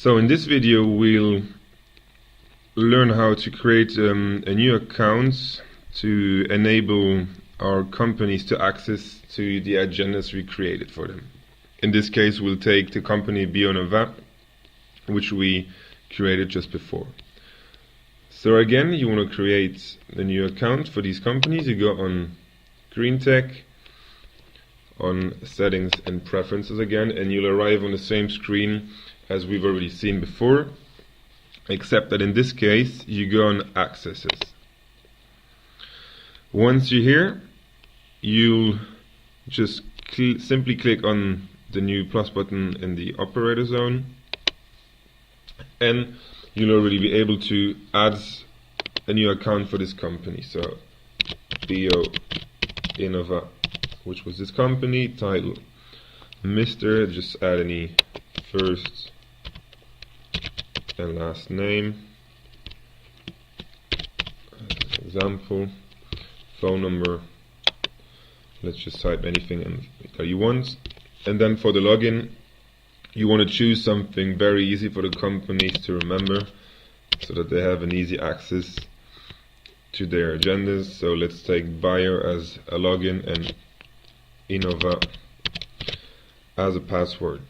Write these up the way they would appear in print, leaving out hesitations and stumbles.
So in this video we'll learn how to create a new account to enable our companies to access to the agendas we created for them. In this case we'll take the company MobAwex, which we created just before. So again, you want to create a new account for these companies. You go on Green Tech, on Settings and Preferences again, and you'll arrive on the same screen as we've already seen before, except that in this case you go on Accesses. Once you're here, you'll just simply click on the new plus button in the operator zone, and you'll already be able to add a new account for this company. So MobAwex, which was this company, title Mr. Just add any first and last name, as an example. Phone number, let's just type anything that you want. And then for the login, you want to choose something very easy for the companies to remember, so that they have an easy access to their agendas. So let's take buyer as a login and Innova as a password.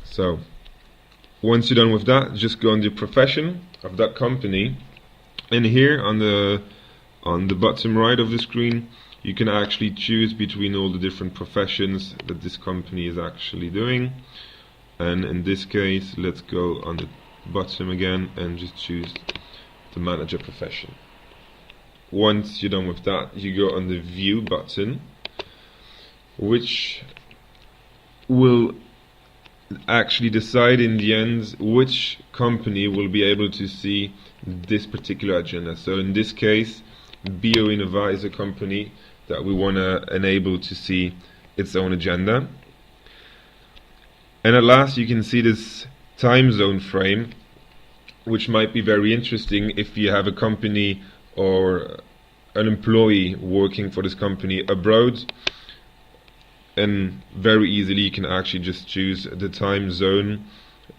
So once you're done with that, just go on the profession of that company, and here on the bottom right of the screen you can actually choose between all the different professions that this company is actually doing. And in this case, let's go on the bottom again and just choose the manager profession. Once you're done with that, you go on the view button, which will actually decide in the end which company will be able to see this particular agenda. So in this case, MobAwex is a company that we want to enable to see its own agenda. And at last you can see this time zone frame, which might be very interesting if you have a company or an employee working for this company abroad. And very easily you can actually just choose the time zone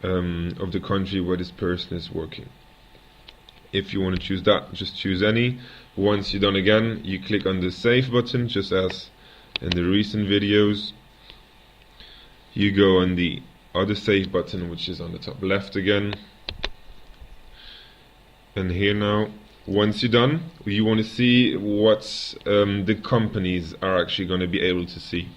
of the country where this person is working. If you want to choose that, just choose any. Once you're done again, you click on the save button, just as in the recent videos. You go on the other save button, which is on the top left again. And here now, once you're done, you want to see what the companies are actually going to be able to see.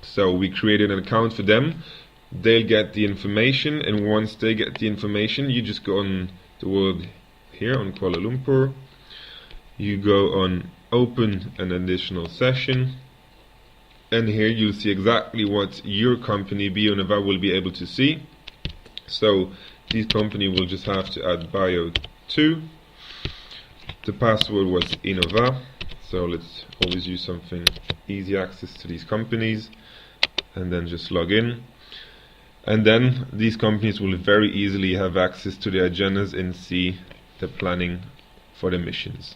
So we created an account for them. They'll get the information, and once they get the information, you just go on the word here on Kuala Lumpur. You go on open an additional session, and here you'll see exactly what your company MobAwex will be able to see. So this company will just have to add bio 2. The password was Innova, so let's always use something easy access to these companies, and then just log in. And then these companies will very easily have access to their agendas and see the planning for the missions.